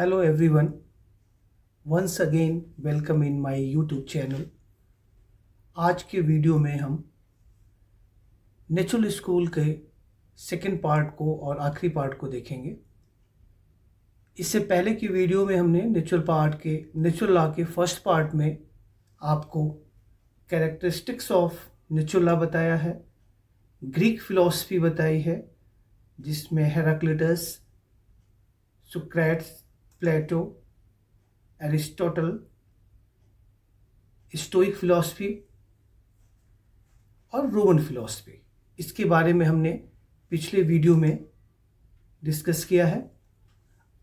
Hello everyone, once again welcome in my YouTube channel। आज के video में हम नेचुरल स्कूल के सेकंड पार्ट को और आखिरी पार्ट को देखेंगे। इससे पहले की वीडियो में हमने नेचुरल लॉ के फर्स्ट पार्ट में आपको कैरेक्टरिस्टिक्स ऑफ नेचुरल लॉ बताया है, ग्रीक फिलॉसफी बताई है जिसमें हेराक्लिटस, सुक्रेट्स, प्लेटो, एरिस्टोटल, स्टोइक फिलॉसफी और रोमन फिलॉसफी, इसके बारे में हमने पिछले वीडियो में डिस्कस किया है।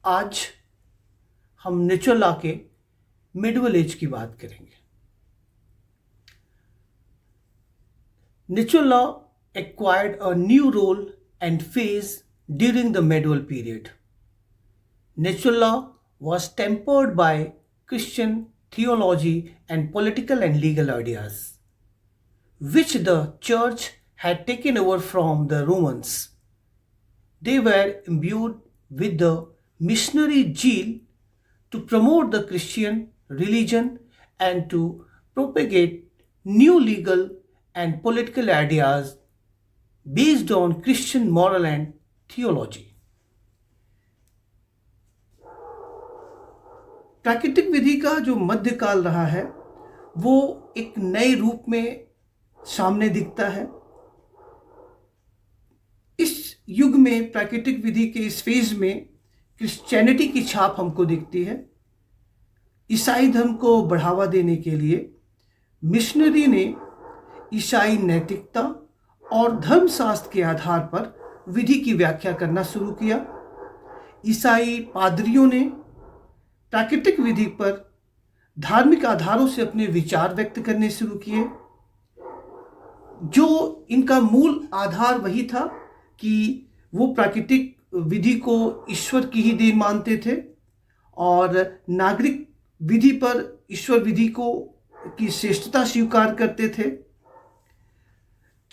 आज हम नेचुरल लॉ के मिडिवल एज की बात करेंगे। Natural law acquired a new role and phase during the medieval period. Natural law was tempered by Christian theology and political and legal ideas, which the church had taken over from the Romans. They were imbued with the missionary zeal to promote the Christian religion and to propagate new legal and political ideas based on Christian moral and theology. प्राकृतिक विधि का जो मध्यकाल रहा है वो एक नए रूप में सामने दिखता है। इस युग में प्राकृतिक विधि के इस फेज में क्रिश्चियनिटी की छाप हमको दिखती है। ईसाई धर्म को बढ़ावा देने के लिए मिशनरी ने ईसाई नैतिकता और धर्मशास्त्र के आधार पर विधि की व्याख्या करना शुरू किया। ईसाई पादरियों ने प्राकृतिक विधि पर धार्मिक आधारों से अपने विचार व्यक्त करने शुरू किए। जो इनका मूल आधार वही था कि वो प्राकृतिक विधि को ईश्वर की ही देन मानते थे और नागरिक विधि पर ईश्वर विधि की श्रेष्ठता स्वीकार करते थे।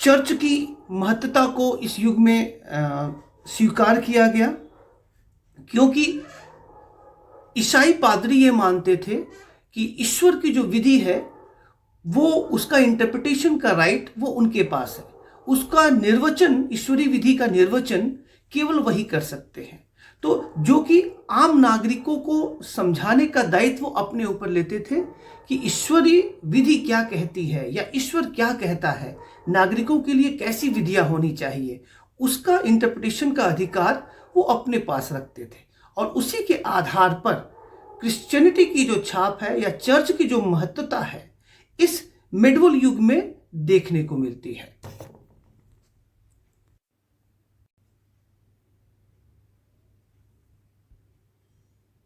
चर्च की महत्ता को इस युग में स्वीकार किया गया क्योंकि ईसाई पादरी ये मानते थे कि ईश्वर की जो विधि है वो उसका इंटरप्रिटेशन का राइट वो उनके पास है। उसका निर्वचन, ईश्वरीय विधि का निर्वचन केवल वही कर सकते हैं। तो जो कि आम नागरिकों को समझाने का दायित्व वो अपने ऊपर लेते थे कि ईश्वरीय विधि क्या कहती है या ईश्वर क्या कहता है, नागरिकों के लिए कैसी विधियां होनी चाहिए, उसका इंटरप्रिटेशन का अधिकार वो अपने पास रखते थे। और उसी के आधार पर क्रिश्चियनिटी की जो छाप है या चर्च की जो महत्वता है इस मिडिवल युग में देखने को मिलती है।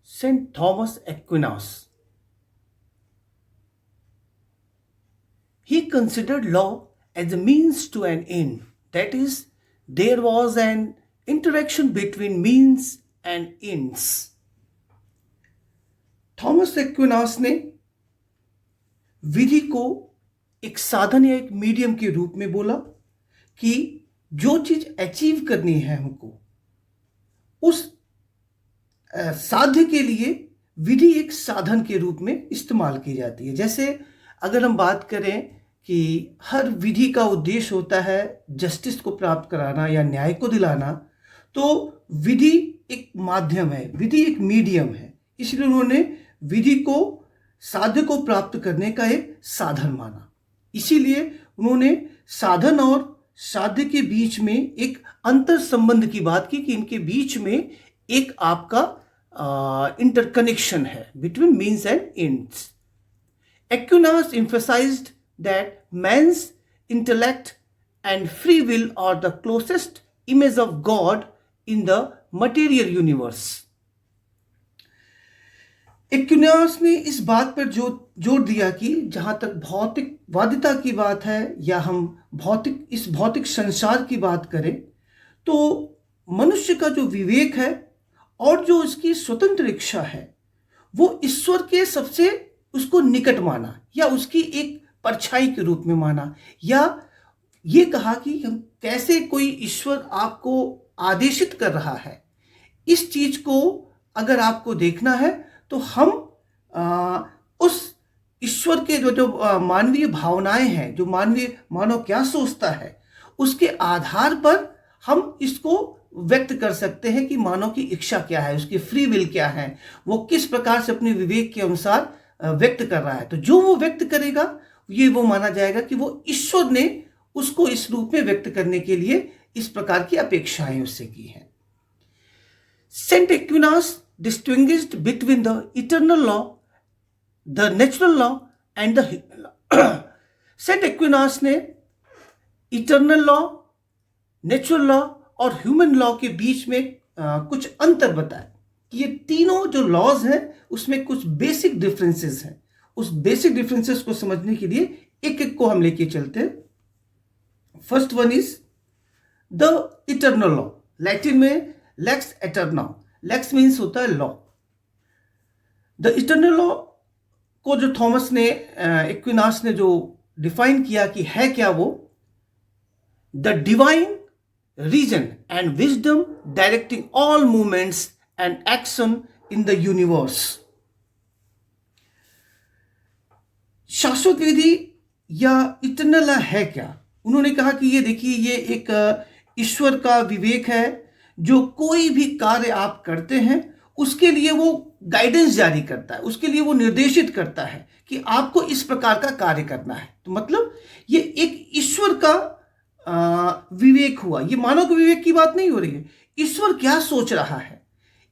Saint Thomas Aquinas, he considered law as a means to an end, that is, there was an interaction between means and ends. Thomas Aquinas ने विधि को एक साधन या एक मीडियम के रूप में बोला कि जो चीज अचीव करनी है हमको उस साध्य के लिए विधि एक साधन के रूप में इस्तेमाल की जाती है। जैसे अगर हम बात करें कि हर विधि का उद्देश्य होता है जस्टिस को प्राप्त कराना या न्याय को दिलाना, तो विधि एक माध्यम है, विधि एक मीडियम है, इसलिए उन्होंने विधि को साध्य को प्राप्त करने का एक साधन माना। इसीलिए उन्होंने साधन और साध्य के बीच में एक अंतर संबंध की बात की कि इनके बीच में एक आपका इंटरकनेक्शन है between means and ends. Aquinas emphasized that man's intellect and free will are the closest image of God in the material universe. Aquinas ने इस बात पर जोर दिया कि जहां तक भौतिकवादिता की बात है या हम इस भौतिक संसार की बात करें तो मनुष्य का जो विवेक है और जो इसकी स्वतंत्र इच्छा है वो ईश्वर के सबसे उसको निकट माना या उसकी एक परछाई के रूप में माना, या ये कहा कि हम कैसे कोई ईश्वर आपको आदेशित कर रहा है, इस चीज को अगर आपको देखना है तो हम उस ईश्वर के जो मानवीय भावनाएं हैं, जो मानव क्या सोचता है, उसके आधार पर हम इसको व्यक्त कर सकते हैं कि मानव की इच्छा क्या है, उसकी फ्री विल क्या है, वो किस प्रकार से अपने विवेक के अनुसार व्यक्त कर रहा है। तो जो वो व्यक्त करेगा ये वो माना जाएगा कि वो ईश्वर ने उसको इस रूप में व्यक्त करने के लिए इस प्रकार की अपेक्षाएं उससे की हैं। Saint Aquinas distinguished between the eternal law, the natural law and the human law. Saint Aquinas ने इटर्नल लॉ, नेचुरल लॉ और ह्यूमन लॉ के बीच में कुछ अंतर बताया कि ये तीनों जो लॉज हैं उसमें कुछ बेसिक डिफरेंसेस हैं। उस बेसिक डिफरेंसेस को समझने के लिए एक एक को हम लेके चलते हैं। First one is the eternal law, Latin में लेक्स एटर्ना। लेक्स मीन्स होता है लॉ। द इटर्नल लॉ को जो थॉमस ने एक्विनास ने जो डिफाइन किया कि है क्या वो, the divine reason and wisdom directing all movements and action in the universe. शाश्वत विधि या इटर्नल लॉ है क्या? उन्होंने कहा कि ये देखिए, ये एक ईश्वर का विवेक है। जो कोई भी कार्य आप करते हैं उसके लिए वो गाइडेंस जारी करता है, उसके लिए वो निर्देशित करता है कि आपको इस प्रकार का कार्य करना है। तो मतलब ये एक ईश्वर का विवेक हुआ। ये मानव के विवेक की बात नहीं हो रही है। ईश्वर क्या सोच रहा है,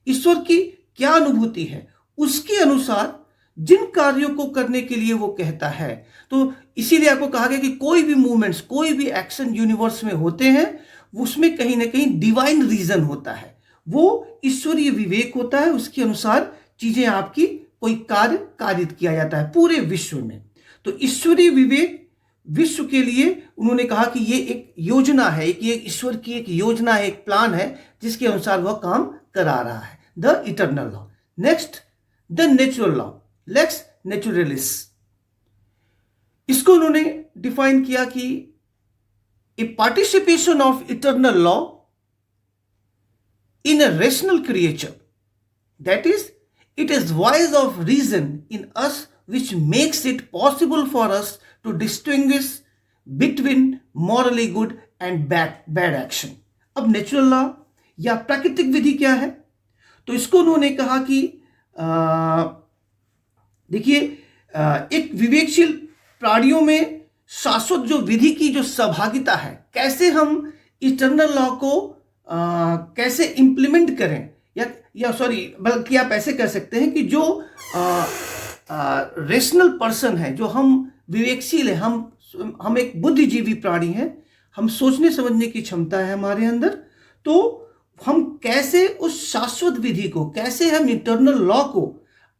ईश्वर की क्या अनुभूति है, उसके अनुसार जिन कार्यों को करने के लिए वो कहता है। तो इसीलिए आपको कहा गया कि कोई भी मूवमेंट्स, कोई भी एक्शन यूनिवर्स में होते हैं उसमें कहीं ना कहीं डिवाइन रीजन होता है, वो ईश्वरीय विवेक होता है। उसके अनुसार चीजें आपकी कोई कार्य कारित किया जाता है पूरे विश्व में। तो ईश्वरीय विवेक विश्व के लिए उन्होंने कहा कि ये एक योजना है, ये ईश्वर की एक योजना है, एक प्लान है जिसके अनुसार वह काम करा रहा है। The eternal law. Next the natural law, lex naturalis. इसको उन्होंने डिफाइन किया कि a participation of eternal law in a rational creature, that is, it is voice of reason in us which makes it possible for us to distinguish between morally good and bad action. अब natural law या प्राकृतिक विधि क्या है? तो इसको उन्होंने कहा कि देखिए, एक विवेकशील प्राणियों में शाश्वत जो विधि की जो सहभागिता है, कैसे हम इटर्नल लॉ को कैसे इंप्लीमेंट करें, या सॉरी, बल्कि आप ऐसे कह सकते हैं कि जो रेशनल पर्सन है, जो हम विवेकशील है, हम एक बुद्धिजीवी प्राणी हैं, हम सोचने समझने की क्षमता है हमारे अंदर। तो हम कैसे उस शाश्वत विधि को, कैसे हम इंटरनल लॉ को,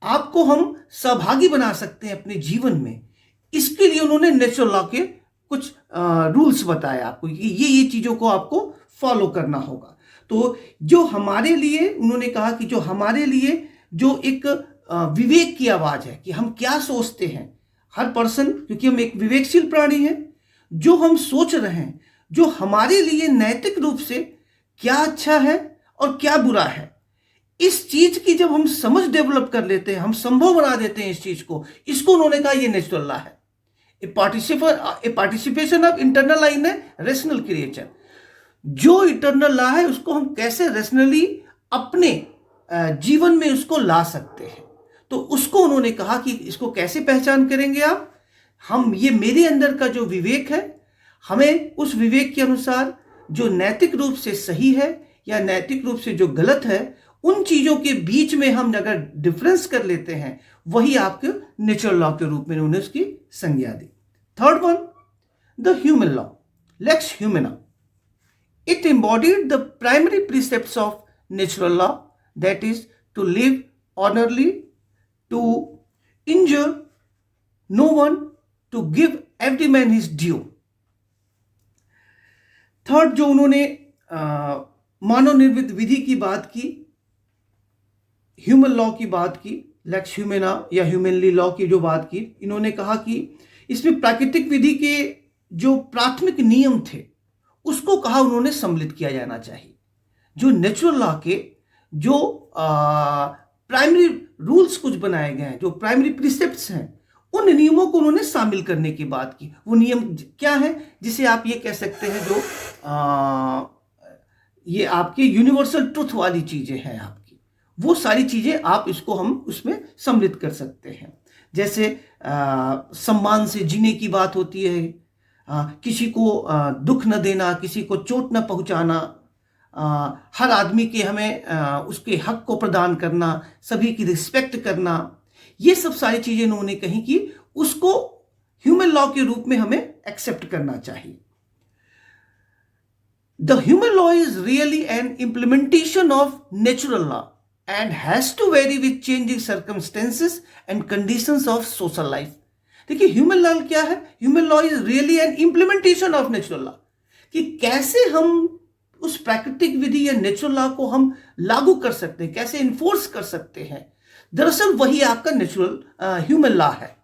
आपको हम सहभागी बना सकते हैं अपने जीवन में, इसके लिए उन्होंने नेचुरल लॉ के कुछ रूल्स बताए आपको, ये चीजों को आपको फॉलो करना होगा। तो जो हमारे लिए, उन्होंने कहा कि जो हमारे लिए जो एक विवेक की आवाज है कि हम क्या सोचते हैं, हर पर्सन, क्योंकि हम एक विवेकशील प्राणी हैं, जो हम सोच रहे हैं, जो हमारे लिए नैतिक रूप से क्या अच्छा है और क्या बुरा है, इस चीज की जब हम समझ डेवलप कर लेते हैं, हम संभव बना देते हैं इस चीज को, इसको उन्होंने कहा ये नेचुरल लॉ है। A participation of internal law in a rational creature. जो इटर्नल लॉ है उसको हम कैसे रेशनली अपने जीवन में उसको ला सकते हैं। तो उसको उन्होंने कहा कि इसको कैसे पहचान करेंगे आप? हम, ये मेरे अंदर का जो विवेक है, हमें उस विवेक के अनुसार जो नैतिक रूप से सही है या नैतिक रूप से जो गलत है, उन चीजों के बीच में हम अगर डिफरेंस कर लेते हैं, वही आपके नेचुरल लॉ के रूप में उन्होंने उसकी संज्ञा दी। Third one, the human law, lex humana. It embodied the primary precepts of natural law, that is, to live honorably, to injure no one, to give every man his due. Third, जो उन्होंने मानव निर्मित विधि की बात की, human law की बात की, lakes ह्यूमेना या ह्यूमनली लॉ की जो बात की, इन्होंने कहा कि इसमें प्राकृतिक विधि के जो प्राथमिक नियम थे उसको कहा उन्होंने सम्मिलित किया जाना चाहिए। जो नेचुरल लॉ के जो प्राइमरी रूल्स कुछ बनाए गए हैं, जो प्राइमरी प्रिसेप्ट्स हैं, उन नियमों को उन्होंने शामिल करने की बात की। वो नियम क्या है, जिसे आप ये कह सकते हैं जो ये आपके यूनिवर्सल ट्रुथ वाली चीजें हैं आपकी, वो सारी चीजें आप इसको हम उसमें सम्मिलित कर सकते हैं। जैसे सम्मान से जीने की बात होती है, किसी को दुख न देना, किसी को चोट न पहुंचाना, हर आदमी के हमें उसके हक को प्रदान करना, सभी की रिस्पेक्ट करना, ये सब सारी चीजें उन्होंने कही कि उसको ह्यूमन लॉ के रूप में हमें एक्सेप्ट करना चाहिए। The human law is really an implementation of natural law and has to vary with changing circumstances and conditions of social life. देखिए ह्यूमन लॉ क्या है? Human law is really an implementation of natural law, कि कैसे हम उस प्राकृतिक विधि या natural law को हम लागू कर सकते हैं, कैसे इन्फोर्स कर सकते हैं। दरअसल वही आपका नेचुरल ह्यूमन लॉ है।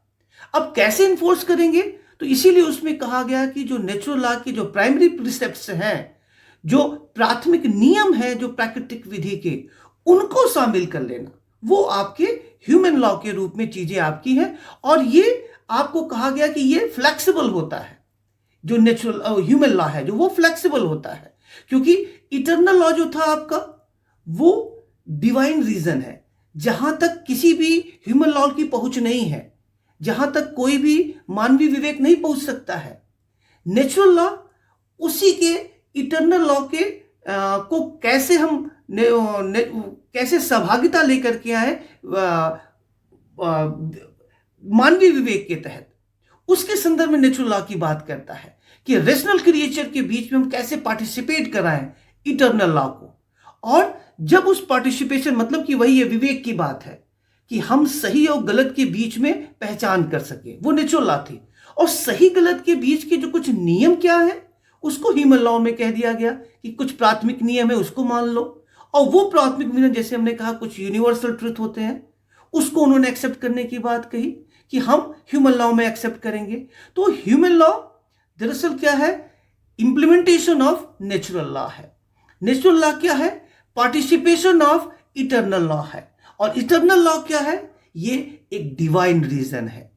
अब कैसे इन्फोर्स करेंगे, तो इसीलिए उसमें कहा गया कि जो नेचुरल लॉ के जो प्राइमरी प्रिसेप्ट्स हैं, जो प्राथमिक नियम है जो प्राकृतिक विधि के, उनको शामिल कर लेना, वो आपके ह्यूमन लॉ के रूप में चीजें आपकी हैं। और ये आपको कहा गया कि ये फ्लेक्सिबल होता है, जो नेचुरल ह्यूमन लॉ है जो वो फ्लेक्सिबल होता है, क्योंकि इटर्नल लॉ जो था आपका वो डिवाइन रीजन है, जहां तक किसी भी ह्यूमन लॉ की पहुंच नहीं है, जहां तक कोई भी मानवीय विवेक नहीं पहुंच सकता है। नेचुरल लॉ उसी के इटर्नल लॉ के को कैसे हम कैसे सहभागिता लेकर के आए मानवीय विवेक के तहत, उसके संदर्भ में नेचुरल लॉ की बात करता है कि रेशनल क्रिएचर के बीच में हम कैसे पार्टिसिपेट कराएं इटर्नल लॉ को। और जब उस पार्टिसिपेशन मतलब कि वही ये विवेक की बात है कि हम सही और गलत के बीच में पहचान कर सके, वो नेचुरल लॉ थी। और सही गलत के बीच के जो कुछ नियम क्या है, उसको ह्यूमन लॉ में कह दिया गया कि कुछ प्राथमिक नियम है उसको मान लो। और वो प्राथमिक नियम, जैसे हमने कहा, कुछ यूनिवर्सल ट्रुथ होते हैं, उसको उन्होंने एक्सेप्ट करने की बात कही कि हम ह्यूमन लॉ में एक्सेप्ट करेंगे। तो ह्यूमन लॉ दरअसल क्या है, इंप्लीमेंटेशन ऑफ नेचुरल लॉ है। नेचुरल लॉ क्या है, पार्टिसिपेशन ऑफ इटर्नल लॉ है। और इटर्नल लॉ क्या है, ये एक डिवाइन रीजन है,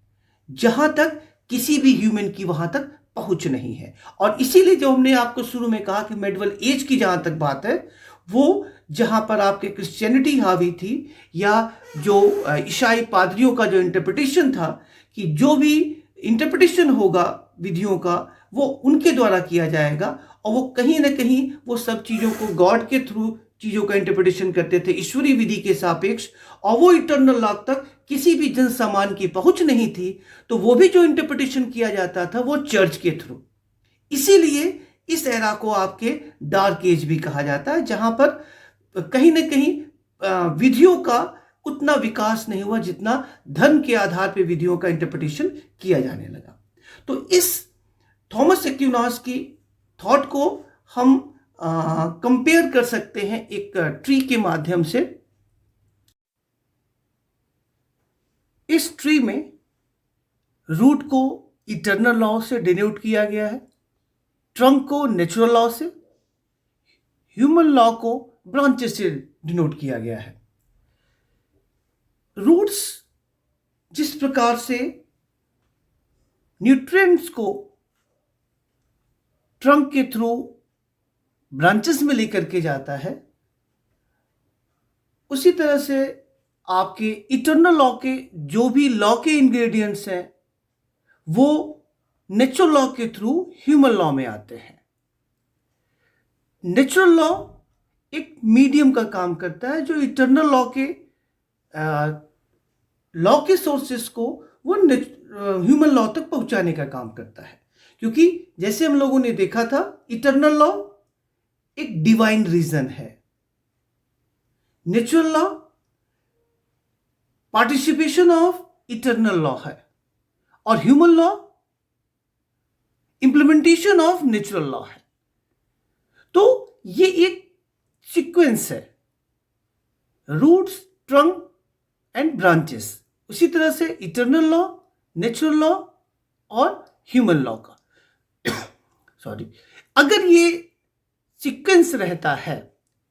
जहां तक किसी भी ह्यूमन की वहां तक पहुंच नहीं है। और इसीलिए जो हमने आपको शुरू में कहा कि मेडिवल एज की जहां तक बात है, वो जहां पर आपके क्रिश्चियनिटी हावी थी, या जो ईसाई पादरियों का जो इंटरप्रिटेशन था कि जो भी इंटरप्रिटेशन होगा विधियों का वो उनके द्वारा किया जाएगा, और वो कहीं ना कहीं वो सब चीजों को गॉड के थ्रू चीजों का इंटरप्रिटेशन करते थे ईश्वरीय विधि के सापेक्ष, और वो इटर्नल लॉ तक किसी भी जन सामान की पहुंच नहीं थी। तो वो भी जो इंटरप्रिटेशन किया जाता था वो चर्च के थ्रू। इसीलिए इस एरा को आपके डार्क एज भी कहा जाता है, जहां पर कहीं ना कहीं विधियों का उतना विकास नहीं हुआ जितना धर्म के आधार पर विधियों का इंटरप्रिटेशन किया जाने लगा। तो इस थॉमस एक्विनास की थॉट को हम कंपेयर कर सकते हैं एक ट्री के माध्यम से। इस ट्री में रूट को इटर्नल लॉ से डिनोट किया गया है, ट्रंक को नेचुरल लॉ से, ह्यूमन लॉ को ब्रांचेस से डिनोट किया गया है। रूट्स जिस प्रकार से न्यूट्रिएंट्स को ट्रंक के थ्रू ब्रांचेस में लेकर के जाता है, उसी तरह से आपके इटर्नल लॉ के जो भी लॉ के इंग्रेडिएंट्स हैं वो नेचुरल लॉ के थ्रू ह्यूमन लॉ में आते हैं। नेचुरल लॉ एक मीडियम का काम करता है जो इटर्नल लॉ के सोर्सेस को वो ह्यूमन लॉ तक पहुंचाने का काम करता है। क्योंकि जैसे हम लोगों ने देखा था, इटर्नल लॉ एक डिवाइन रीजन है, natural law participation of eternal law है, और human law implementation of natural law है। तो ये एक सीक्वेंस है, रूट्स, ट्रंक एंड ब्रांचेस। उसी तरह से इटर्नल लॉ, नेचुरल लॉ और ह्यूमन लॉ का सॉरी, अगर ये सीक्वेंस रहता है,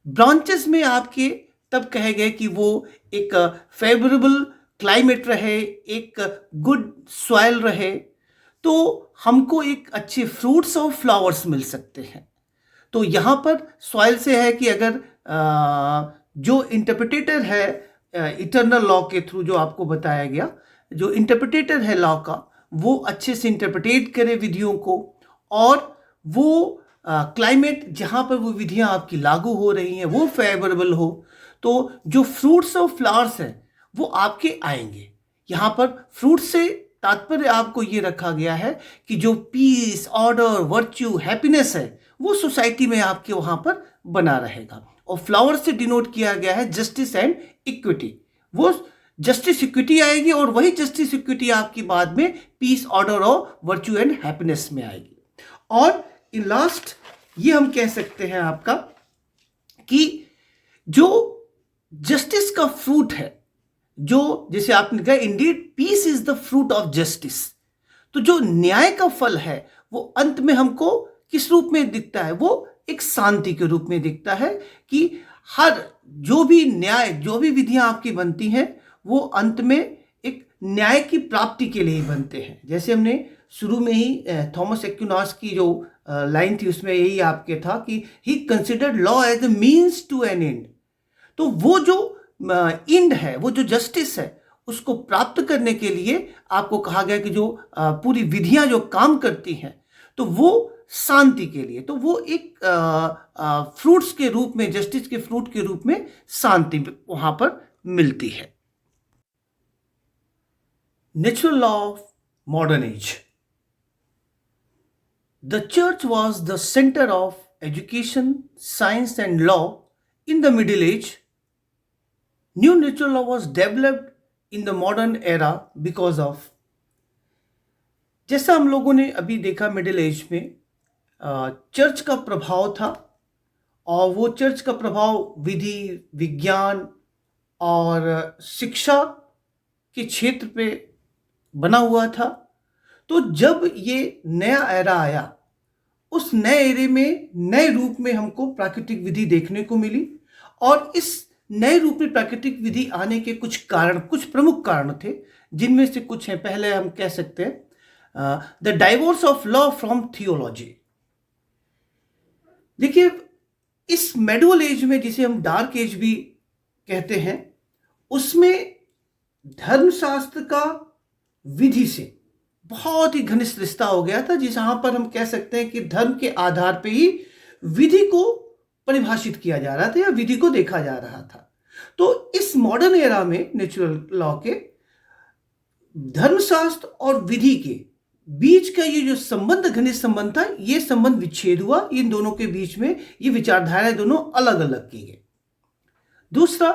ब्रांचेस में आपके तब कहे गए कि वो एक फेवरेबल क्लाइमेट रहे, एक गुड सॉइल रहे, तो हमको एक अच्छे फ्रूट्स और फ्लावर्स मिल सकते हैं। तो यहाँ पर सॉइल से है कि अगर जो इंटरप्रिटेटर है इटर्नल लॉ के थ्रू, जो आपको बताया गया, जो इंटरप्रिटेटर है लॉ का, वो अच्छे से इंटरप्रिटेट करे विधियों को, और वो क्लाइमेट जहाँ पर वो विधियाँ आपकी लागू हो रही हैं वो फेवरेबल हो, तो जो फ्रूट्स और फ्लावर्स हैं वो आपके आएंगे। यहाँ पर फ्रूट से तात्पर्य आपको ये रखा गया है कि जो पीस, ऑर्डर, वर्च्यू, हैप्पीनेस है वो सोसाइटी में आपके वहाँ पर बना रहेगा। और फ्लावर से डिनोट किया गया है जस्टिस एंड इक्विटी, वो जस्टिस इक्विटी आएगी, और वही जस्टिस इक्विटी आपकी बाद में पीस, ऑर्डर और वर्च्यू एंड हैप्पीनेस में आएगी। और इन लास्ट ये हम कह सकते हैं आपका कि जो जस्टिस का फ्रूट है, जो जैसे आपने कहा indeed peace is the fruit of justice, तो जो न्याय का फल है वो अंत में हमको किस रूप में दिखता है? वो एक शांति के रूप में दिखता है कि हर जो भी न्याय, जो भी विधियां आपकी बनती हैं वो अंत में एक न्याय की प्राप्ति के लिए ही बनते हैं। जैसे हमने शुरू में ही थॉमस एक्विनास की जो लाइन थी उसमें यही आपके था कि he considered law as a means to an end. तो वो जो एंड है, वो जो जस्टिस है, उसको प्राप्त करने के लिए आपको कहा गया कि जो पूरी विधियां जो काम करती हैं तो वो शांति के लिए, तो वो एक फ्रूट्स के रूप में, जस्टिस के फ्रूट के रूप में शांति वहां पर मिलती है। Natural law of modern age. The church was the centre of education, science and law in the Middle Age. New natural law was developed in the modern era because of, जैसा हम लोगों ने अभी देखा मिडिल एज में church का प्रभाव था, और वो चर्च का प्रभाव विधि, विज्ञान और शिक्षा के क्षेत्र पे बना हुआ था। तो जब ये नया एरा आया, उस नए एरे में नए रूप में हमको प्राकृतिक विधि देखने को मिली, और इस नए रूप में प्राकृतिक विधि आने के कुछ कारण, कुछ प्रमुख कारण थे, जिनमें से कुछ हैं। पहले हम कह सकते हैं the divorce of law from theology. देखिए, इस मेडुअल एज में, जिसे हम डार्क एज भी कहते हैं, उसमें धर्मशास्त्र का विधि से बहुत ही घनिष्ठ रिश्ता हो गया था, जहां पर हम कह सकते हैं कि धर्म के आधार पे ही विधि को परिभाषित किया जा रहा था या विधि को देखा जा रहा था। तो इस मॉडर्न एरा में नेचुरल लॉ के धर्मशास्त्र और विधि के बीच का ये जो संबंध, घनिष्ठ संबंध था, ये संबंध विच्छेद हुआ। इन दोनों के बीच में ये विचारधाराएं दोनों अलग अलग की गई। दूसरा,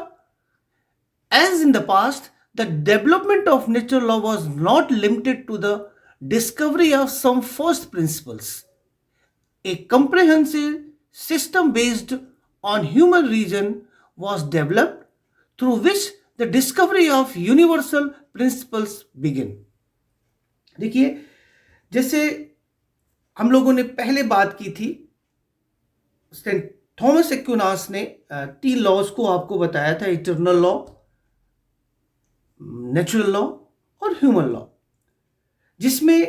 as in the past, the development of natural law was not limited to the discovery of some first principles. A comprehensive system based on human reason was developed, through which the discovery of universal principles began. देखिए, जैसे हम लोगों ने पहले बात की थी, Thomas Aquinas ने 3 लॉज को आपको बताया था, इटर्नल लॉ, नेचुरल लॉ और ह्यूमन लॉ। जिसमें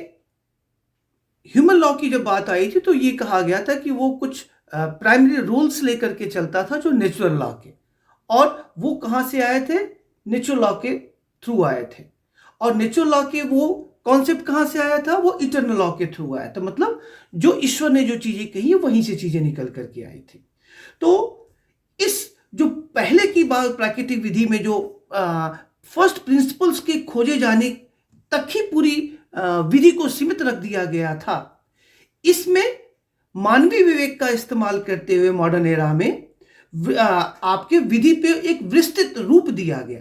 ह्यूमन लॉ की जब बात आई थी तो ये कहा गया था कि वो कुछ प्राइमरी रूल्स लेकर के चलता था जो नेचुरल लॉ के, और वो कहाँ से आए थे? नेचुरल लॉ के थ्रू आए थे। और नेचुरल लॉ के वो कॉन्सेप्ट कहाँ से आया था? वो इटर्नल लॉ के थ्रू आया था। मतलब जो ईश्वर ने जो चीजें कही वहीं से चीजें निकल करके आई थी। तो इस जो पहले की बात प्राकृतिक विधि में जो फर्स्ट प्रिंसिपल्स के खोजे जाने तक ही पूरी विधि को सीमित रख दिया गया था, इसमें मानवीय विवेक का इस्तेमाल करते हुए मॉडर्न एरा में आपके विधि पे एक विस्तृत रूप दिया गया,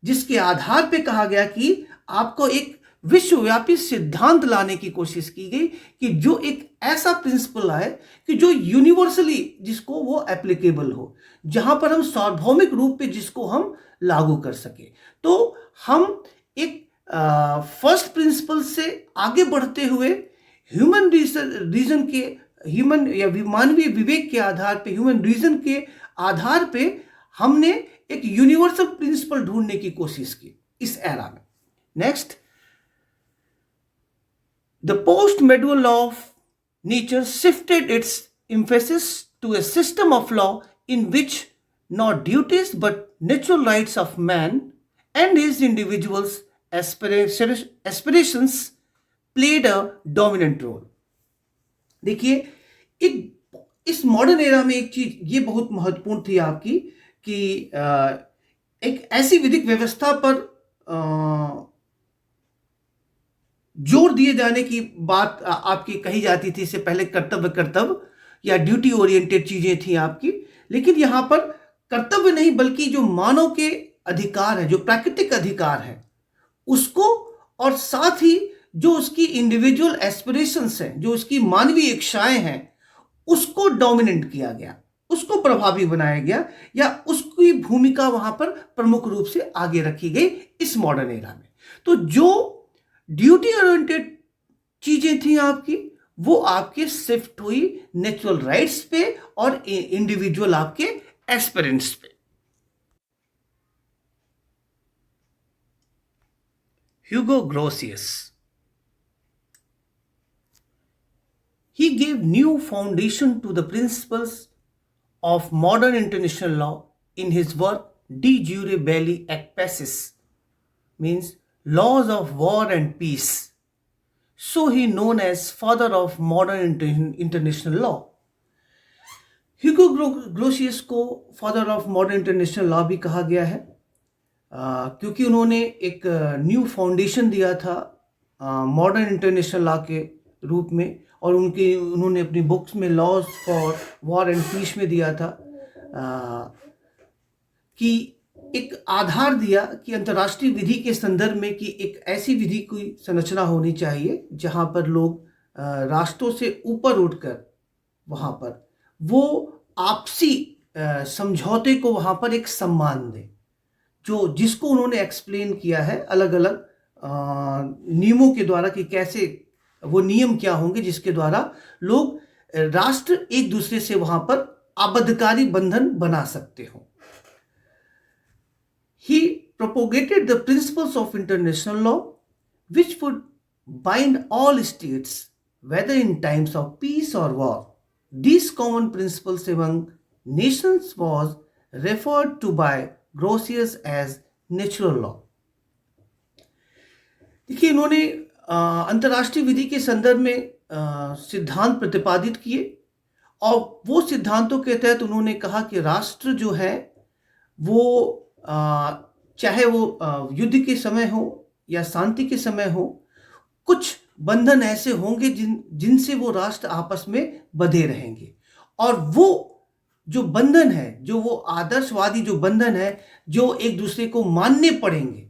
जिसके आधार पे कहा गया कि आपको एक विश्वव्यापी सिद्धांत लाने की कोशिश की गई कि जो एक ऐसा प्रिंसिपल है कि जो यूनिवर्सली, जिसको वो एप्लीकेबल हो, जहां पर हम सार्वभौमिक रूप पे जिसको हम लागू कर सके। तो हम एक फर्स्ट प्रिंसिपल से आगे बढ़ते हुए ह्यूमन रीजन के, ह्यूमन या मानवीय विवेक के आधार पे, ह्यूमन रीजन के आधार पे हमने एक यूनिवर्सल प्रिंसिपल ढूंढने की कोशिश की इस एरा में। Next, the post medieval law of nature shifted it's emphasis to a system of law in which not duties but natural rights of man and his individuals aspirations played a dominant role। देखिए, एक इस modern era में एक चीज ये बहुत महत्वपूर्ण थी आपकी कि एक ऐसी विधिक व्यवस्था पर जोर दिए जाने की बात आपकी कही जाती थी। इससे पहले कर्तव्य या ड्यूटी ओरिएंटेड चीजें थी आपकी, लेकिन यहां पर कर्तव्य नहीं बल्कि जो मानव के अधिकार है, जो प्राकृतिक अधिकार है उसको, और साथ ही जो उसकी इंडिविजुअल एस्पिरेशंस हैं, जो उसकी मानवीय इच्छाएं हैं, उसको डोमिनेंट किया गया, उसको प्रभावी बनाया गया, या उसकी भूमिका वहां पर प्रमुख रूप से आगे रखी गई इस मॉडर्न एरा में। तो जो ड्यूटी ओरिएंटेड चीजें थी आपकी, वो आपके शिफ्ट हुई नेचुरल राइट्स पे और इंडिविजुअल आपके एस्पिरेंट्स पे। ह्यूगो ग्रोसियस, he gave new foundation to the principles of modern international law in his work De Jure Belli Ac Pacis, means laws of war and peace, so he known as father of modern international law। ह्यूगो ग्रोसियस को father of modern international law भी कहा गया है क्योंकि उन्होंने एक new foundation दिया था मॉडर्न इंटरनेशनल लॉ के रूप में, और उन्होंने अपनी बुक्स में laws for war and peace में दिया था कि एक आधार दिया कि अंतर्राष्ट्रीय विधि के संदर्भ में कि एक ऐसी विधि की संरचना होनी चाहिए जहां पर लोग राष्ट्रों से ऊपर उठकर वहां पर वो आपसी समझौते को वहां पर एक सम्मान दे, जो जिसको उन्होंने एक्सप्लेन किया है अलग अलग नियमों के द्वारा कि कैसे वो नियम क्या होंगे जिसके द्वारा लोग राष्ट्र एक दूसरे से वहां पर आबद्धकारी बंधन बना सकते हो। He propagated the principles of international law which would bind all states whether in times of peace or war। These common principles among nations was referred to by Grotius as natural law। देखिए, इन्होंने अंतर्राष्ट्रीय विधि के संदर्भ में सिद्धांत प्रतिपादित किए, और वो सिद्धांतों के तहत उन्होंने कहा कि राष्ट्र जो है वो चाहे वो युद्ध के समय हो या शांति के समय हो, कुछ बंधन ऐसे होंगे जिनसे वो राष्ट्र आपस में बंधे रहेंगे, और वो जो बंधन है, जो वो आदर्शवादी जो बंधन है, जो एक दूसरे को मानने पड़ेंगे,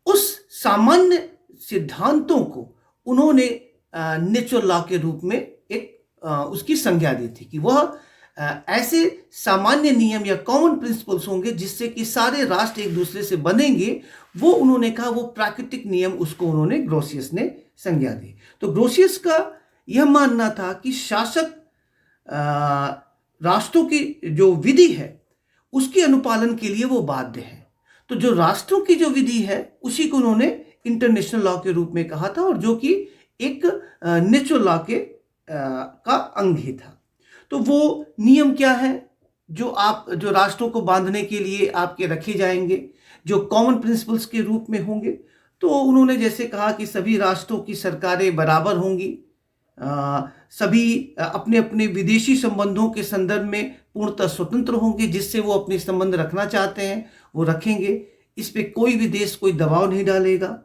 उस सामान्य सिद्धांतों को उन्होंने नेचुरल लॉ के रूप में एक उसकी संज्ञा दी थी कि वह ऐसे सामान्य नियम या कॉमन प्रिंसिपल्स होंगे जिससे कि सारे राष्ट्र एक दूसरे से बनेंगे। वो उन्होंने कहा वो प्राकृतिक नियम, उसको उन्होंने ग्रोसियस ने संज्ञा दी। तो ग्रोसियस का यह मानना था कि शासक राष्ट्रों की जो विधि है उसके अनुपालन के लिए वो बाध्य है। तो जो राष्ट्रों की जो विधि है उसी को उन्होंने इंटरनेशनल लॉ के रूप में कहा था, और जो कि एक नेचुरल लॉ के का अंग ही था। तो वो नियम क्या है जो राष्ट्रों को बांधने के लिए आपके रखे जाएंगे, जो कॉमन प्रिंसिपल्स के रूप में होंगे। तो उन्होंने जैसे कहा कि सभी राष्ट्रों की सरकारें बराबर होंगी, सभी अपने अपने विदेशी संबंधों के संदर्भ में पूर्णतः स्वतंत्र होंगे, जिससे वो अपने संबंध रखना चाहते हैं वो रखेंगे, इस पे कोई भी देश कोई दबाव नहीं डालेगा।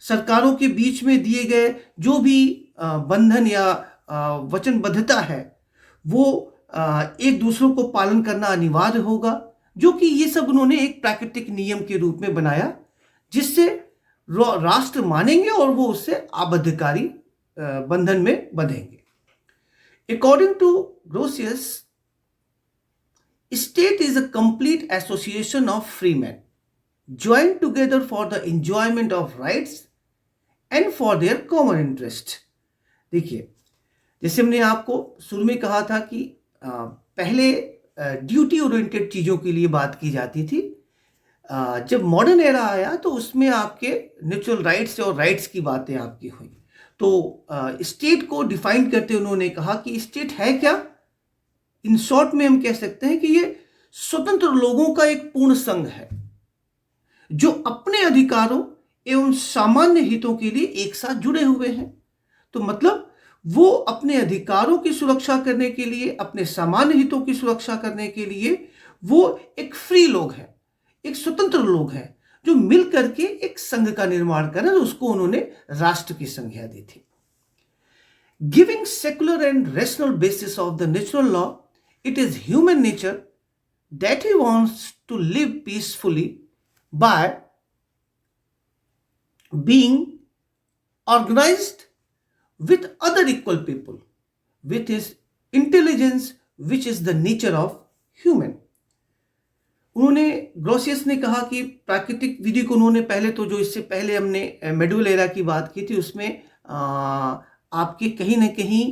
सरकारों के बीच में दिए गए जो भी बंधन या वचनबद्धता है वो एक दूसरों को पालन करना अनिवार्य होगा, जो कि ये सब उन्होंने एक प्राकृतिक नियम के रूप में बनाया जिससे राष्ट्र मानेंगे और वो उससे आबद्धकारी बंधन में बंधेंगे। According to Grotius, state is a complete association of free man joined together for the enjoyment of rights and for their common interest। देखिए, जैसे हमने आपको शुरू में कहा था कि पहले ड्यूटी ओरिएंटेड चीज़ों के लिए बात की जाती थी। जब मॉडर्न एरा आया तो उसमें आपके नेचुरल राइट्स और राइट्स की बातें आपकी हुई। तो स्टेट को डिफाइन करते उन्होंने कहा कि स्टेट है क्या। इन शॉर्ट में हम कह सकते हैं कि ये स्वतंत्र लोगों का एक पूर्ण संघ है जो अपने अधिकारों एवं सामान्य हितों के लिए एक साथ जुड़े हुए हैं। तो मतलब वो अपने अधिकारों की सुरक्षा करने के लिए, अपने सामान्य हितों की सुरक्षा करने के लिए वो एक फ्री लोग हैं, एक स्वतंत्र लोग हैं जो मिल करके एक संघ का निर्माण करें। उसको उन्होंने राष्ट्र की संज्ञा दी थी। Giving secular and rational basis of the natural law, it is human nature that he wants to live peacefully by being organized with other equal people with his intelligence which is the nature of human। उन्होंने ग्रोसियस ने कहा कि प्राकृतिक विधि को उन्होंने पहले तो जो इससे पहले हमने मेडुअल एरा की बात की थी उसमें आपके कहीं ना कहीं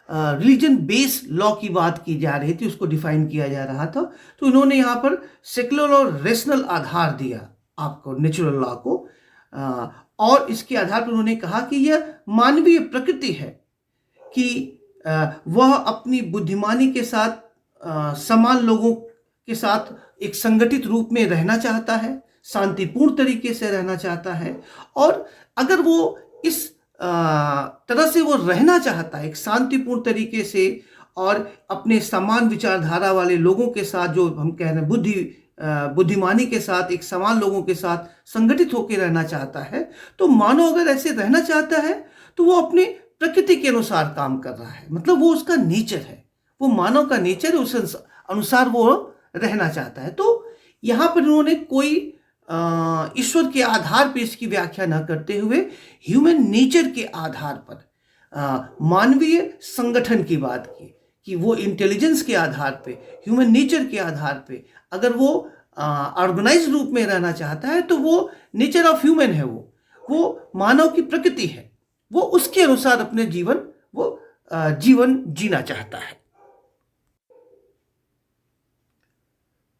रिलीजन बेस्ड लॉ की बात की जा रही थी, उसको डिफाइन किया जा रहा था। तो उन्होंने यहाँ पर सेकुलर और रेशनल आधार दिया आपको नेचुरल लॉ को, और इसके आधार पर उन्होंने कहा कि यह मानवीय प्रकृति है कि वह अपनी बुद्धिमानी के साथ समान लोगों के साथ एक संगठित रूप में रहना चाहता है, शांतिपूर्ण तरीके से रहना चाहता है। और अगर वो इस तरह से वो रहना चाहता है एक शांतिपूर्ण तरीके से और अपने समान विचारधारा वाले लोगों के साथ, जो हम कह रहे हैं बुद्धिमानी के साथ, एक समान लोगों के साथ संगठित होकर रहना चाहता है, तो मानो अगर ऐसे रहना चाहता है तो वो अपने प्रकृति के अनुसार काम कर रहा है। मतलब वो उसका नेचर है, वो मानव का नेचर है, उस अनुसार वो रहना चाहता है। तो यहाँ पर उन्होंने कोई ईश्वर के आधार पर इसकी व्याख्या न करते हुए ह्यूमन नेचर के आधार पर मानवीय संगठन की बात की कि वो इंटेलिजेंस के आधार पे, ह्यूमन नेचर के आधार पे अगर वो ऑर्गेनाइज रूप में रहना चाहता है तो वो नेचर ऑफ ह्यूमन है, वो मानव की प्रकृति है, वो उसके अनुसार अपने जीवन जीना चाहता है।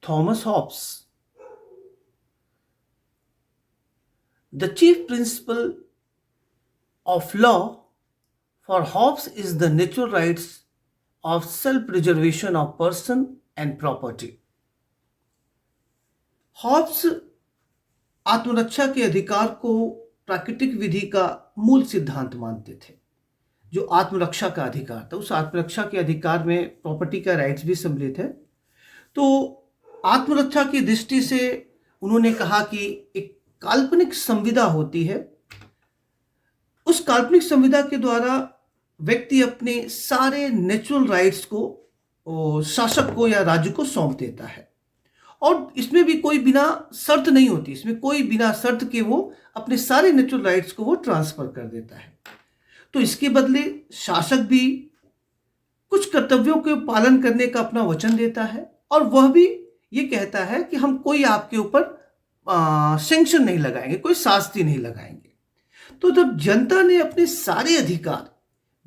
Thomas Hobbes, the chief principle of law for Hobbes is the natural rights of self-preservation of person and property। Hobbes आत्मरक्षा के अधिकार को प्राकृतिक विधि का मूल सिद्धांत मानते थे। जो आत्मरक्षा का अधिकार था, उस आत्मरक्षा के अधिकार में प्रॉपर्टी का राइट्स भी सम्मिलित है। तो आत्मरक्षा की दृष्टि से उन्होंने कहा कि एक काल्पनिक संविदा होती है, उस काल्पनिक संविदा के द्वारा व्यक्ति अपने सारे नेचुरल राइट्स को शासक को या राज्य को सौंप देता है, और इसमें भी कोई बिना शर्त नहीं होती, इसमें कोई बिना शर्त के वो अपने सारे नेचुरल राइट्स को वो ट्रांसफर कर देता है। तो इसके बदले शासक भी कुछ कर्तव्यों के पालन करने का अपना वचन देता है, और वह भी ये कहता है कि हम कोई आपके ऊपर सैंक्शन नहीं लगाएंगे, कोई शास्ति नहीं लगाएंगे। तो जब जनता ने अपने सारे अधिकार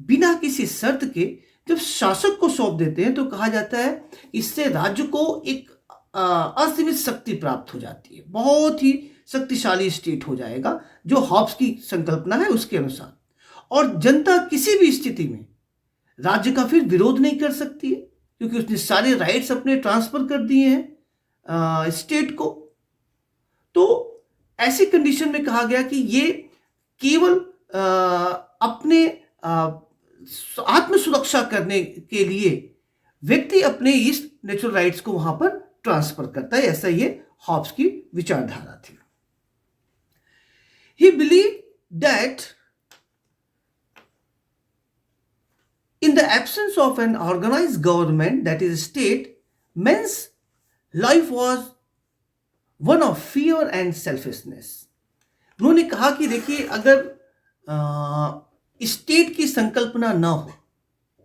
बिना किसी शर्त के जब शासक को सौंप देते हैं तो कहा जाता है इससे राज्य को एक असीमित शक्ति प्राप्त हो जाती है, बहुत ही शक्तिशाली स्टेट हो जाएगा, जो हॉब्स की संकल्पना है उसके अनुसार। और जनता किसी भी स्थिति में राज्य का फिर विरोध नहीं कर सकती है, क्योंकि उसने सारे राइट्स अपने ट्रांसफर कर दिए हैं स्टेट को। तो ऐसी कंडीशन में कहा गया कि ये केवल अपने आत्म सुरक्षा करने के लिए व्यक्ति अपने इस नेचुरल राइट्स को वहां पर ट्रांसफर करता है। ऐसा ये हॉब्स की विचारधारा थी। ही believe that in the absence of an organized government, that is state, men's life was one of fear and selfishness। उन्होंने कहा कि देखिए अगर स्टेट की संकल्पना न हो,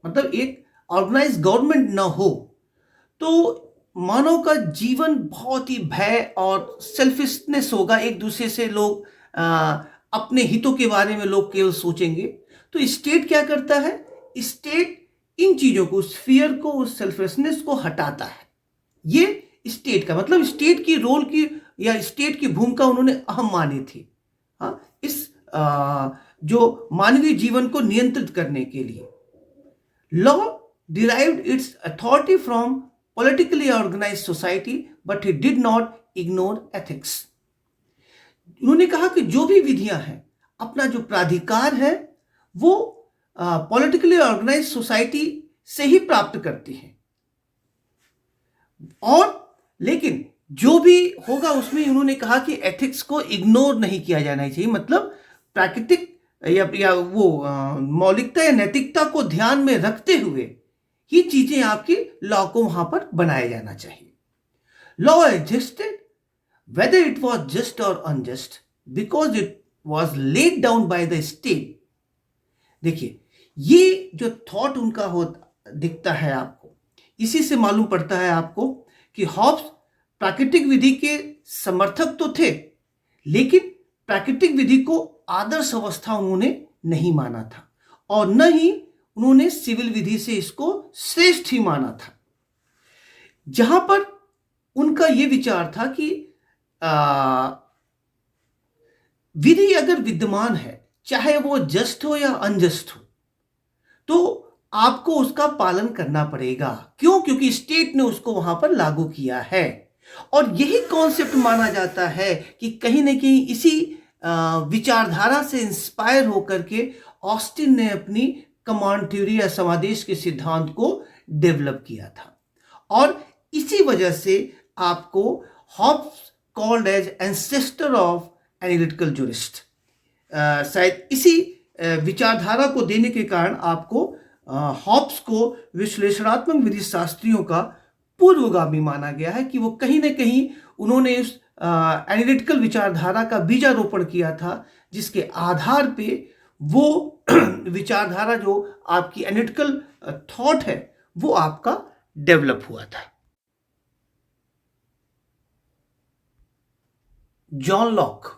मतलब एक ऑर्गेनाइज्ड गवर्नमेंट न हो, तो मानव का जीवन बहुत ही भय और सेल्फिशनेस होगा। एक दूसरे से लोग अपने हितों के बारे में लोग केवल सोचेंगे। तो स्टेट क्या करता है, स्टेट इन चीजों को, उस फियर को, उस सेल्फिशनेस को हटाता है। ये स्टेट का मतलब स्टेट की रोल की या स्टेट की भूमिका उन्होंने अहम मानी थी। हाँ, इस जो मानवीय जीवन को नियंत्रित करने के लिए। Law derived its authority from politically organized society, but it did not ignore ethics. उन्होंने कहा कि जो भी विधियां हैं अपना जो प्राधिकार है वो पॉलिटिकली ऑर्गेनाइज सोसाइटी से ही प्राप्त करती हैं, और लेकिन जो भी होगा उसमें उन्होंने कहा कि एथिक्स को इग्नोर नहीं किया जाना चाहिए। मतलब प्राकृतिक या वो मौलिकता या नैतिकता को ध्यान में रखते हुए ही चीजें आपकी लॉ को वहां पर बनाया जाना चाहिए। Law existed whether it was just or unjust because it was laid down by the state। देखिए, ये जो थॉट उनका हो दिखता है आपको, इसी से मालूम पड़ता है आपको कि हॉब्स प्राकृतिक विधि के समर्थक तो थे, लेकिन प्राकृतिक विधि को आदर्श अवस्था उन्होंने नहीं माना था, और न ही उन्होंने सिविल विधि से इसको श्रेष्ठ ही माना था। जहां पर उनका यह विचार था कि विधि अगर विद्यमान है, चाहे वो जस्ट हो या अनजस्ट हो, तो आपको उसका पालन करना पड़ेगा। क्यों? क्योंकि स्टेट ने उसको वहां पर लागू किया है। और यही कॉन्सेप्ट माना जाता है कि कहीं ना कहीं इसी विचारधारा से इंस्पायर होकर के ऑस्टिन ने अपनी कमांड थ्योरी या समादेश के सिद्धांत को डेवलप किया था। और इसी वजह से आपको Hobbes called as ancestor of analytical jurist, शायद इसी विचारधारा को देने के कारण आपको हॉब्स को विश्लेषणात्मक विधि शास्त्रियों का पूर्वगामी माना गया है कि वो कहीं ना कहीं उन्होंने उस एनालिटिकल विचारधारा का बीजारोपण किया था, जिसके आधार पे वो विचारधारा जो आपकी एनालिटिकल थॉट है वो आपका डेवलप हुआ था। John Locke.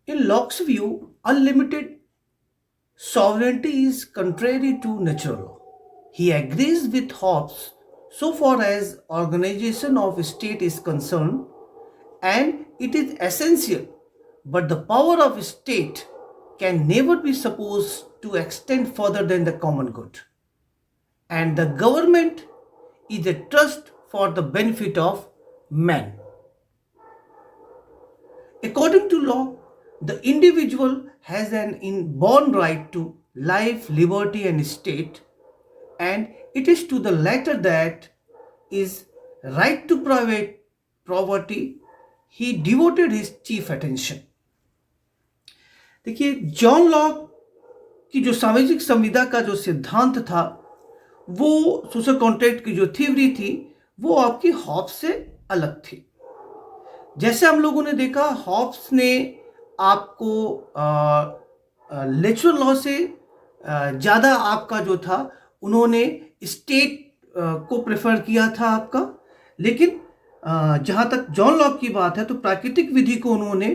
In Locke's view, unlimited sovereignty is contrary to natural law. He agrees with Hobbes so far as organization of state is concerned, and it is essential, but the power of state can never be supposed to extend further than the common good, and the government is a trust for the benefit of man. According to law, the individual has an inborn right to life, liberty, and state, and it is to the latter that is right to private property he devoted his chief attention. देखिए, John Locke की जो सामाजिक संविदा का जो सिद्धांत था, वो सोशल कॉन्ट्रैक्ट की जो थ्योरी थी, वो आपकी हॉब्स से अलग थी। जैसे हम लोगों ने देखा, हॉब्स ने आपको नेचुरल लॉ से ज़्यादा आपका जो था उन्होंने स्टेट को प्रेफर किया था आपका। लेकिन जहाँ तक जॉन लॉक की बात है तो प्राकृतिक विधि को उन्होंने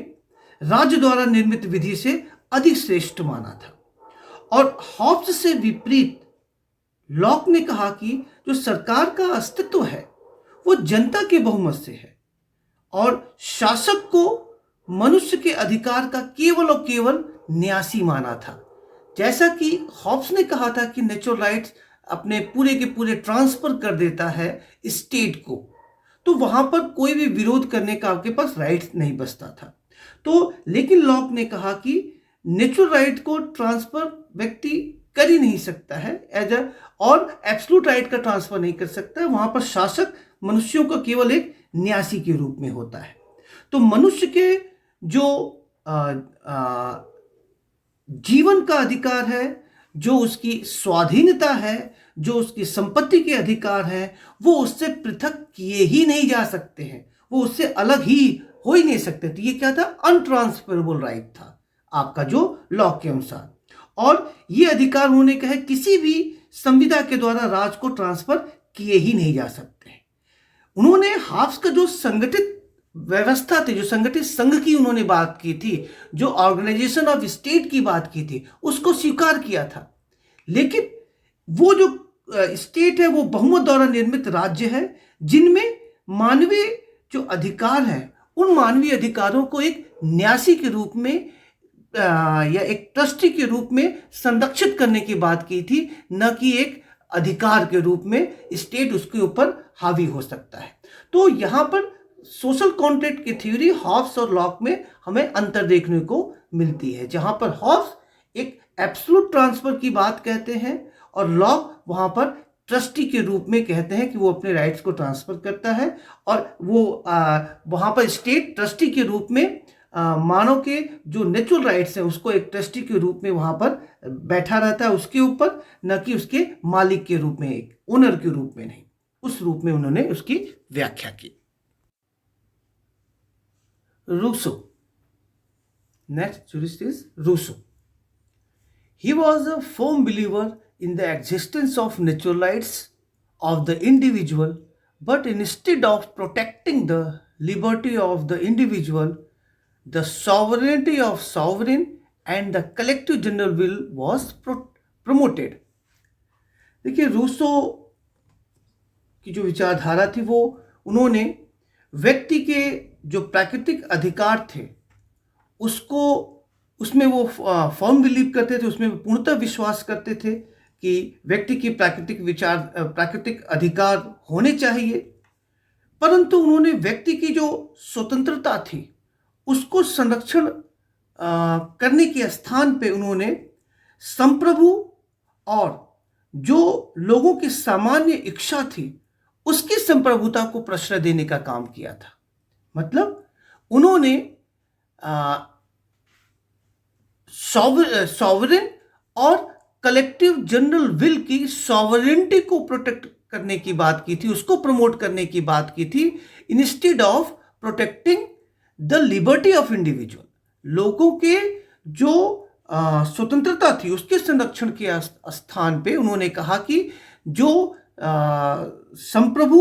राज्य द्वारा निर्मित विधि से अधिक श्रेष्ठ माना था। और हॉब्स से विपरीत लॉक ने कहा कि जो सरकार का अस्तित्व है वो जनता के बहुमत से है, और शासक को मनुष्य के अधिकार का केवल और केवल न्यासी माना था। जैसा कि हॉब्स ने कहा था कि नेचुरल राइट्स अपने पूरे के पूरे ट्रांसफर कर देता है स्टेट को, तो वहां पर कोई भी विरोध करने का आपके पास राइट नहीं बचता था। तो लेकिन लॉक ने कहा कि नेचुरल राइट को ट्रांसफर व्यक्ति कर ही नहीं सकता है एज अ, और एब्सोल्यूट राइट का ट्रांसफर नहीं कर सकता है। वहां पर शासक मनुष्यों का केवल एक न्यासी के रूप में होता है। तो मनुष्य के जो जीवन का अधिकार है, जो उसकी स्वाधीनता है, जो उसकी संपत्ति के अधिकार हैं, वो उससे पृथक किए ही नहीं जा सकते हैं, वो उससे अलग ही हो ही नहीं सकते। तो ये क्या था? अनट्रांसफरेबल राइट था आपका जो लॉक के अनुसार। और ये अधिकार उन्होंने कहा किसी भी संविदा के द्वारा राज को ट्रांसफर किए ही नहीं जा सकते। उन्होंने हॉब्स का जो संगठित व्यवस्था थी, जो संगठित संघ की उन्होंने बात की थी, जो ऑर्गेनाइजेशन ऑफ स्टेट की बात की थी, उसको स्वीकार किया था। लेकिन वो जो स्टेट है वो बहुमत द्वारा निर्मित राज्य है जिनमें मानवीय जो अधिकार है उन मानवीय अधिकारों को एक न्यासी के रूप में या एक ट्रस्टी के रूप में संरक्षित करने की बात की थी, न कि एक अधिकार के रूप में स्टेट उसके ऊपर हावी हो सकता है। तो यहाँ पर सोशल कॉन्ट्रैक्ट की थ्योरी हॉब्स और लॉक में हमें अंतर देखने को मिलती है, जहाँ पर हॉब्स एक एब्सोल्यूट ट्रांसफर की बात कहते हैं और लॉक वहाँ पर ट्रस्टी के रूप में कहते हैं कि वो अपने राइट्स को ट्रांसफर करता है और वो वहाँ पर स्टेट ट्रस्टी के रूप में मानव के जो नेचुरल राइट्स हैं उसको एक ट्रस्टी के रूप में वहाँ पर बैठा रहता है उसके ऊपर, न कि उसके मालिक के रूप में, एक ओनर के रूप में नहीं। उस रूप में उन्होंने उसकी व्याख्या की। Rousseau, next jurist is Rousseau. He was a firm believer in the existence of natural rights of the individual, but instead of protecting the liberty of the individual, the sovereignty of sovereign and the collective general will was promoted. देखिए Rousseau की जो विचारधारा थी वो उन्होंने व्यक्ति के जो प्राकृतिक अधिकार थे उसको उसमें वो फर्म बिलीव करते थे, उसमें पूर्णतः विश्वास करते थे कि व्यक्ति की प्राकृतिक अधिकार होने चाहिए, परंतु उन्होंने व्यक्ति की जो स्वतंत्रता थी उसको संरक्षण करने के स्थान पे उन्होंने संप्रभु और जो लोगों की सामान्य इच्छा थी उसकी संप्रभुता को प्रश्रय देने का काम किया था। मतलब उन्होंने सॉवरेन और कलेक्टिव जनरल विल की सॉवरेनिटी को प्रोटेक्ट करने की बात की थी, उसको प्रमोट करने की बात की थी, instead of protecting the liberty of individual. लोगों के जो स्वतंत्रता थी उसके संरक्षण के स्थान पे उन्होंने कहा कि जो संप्रभु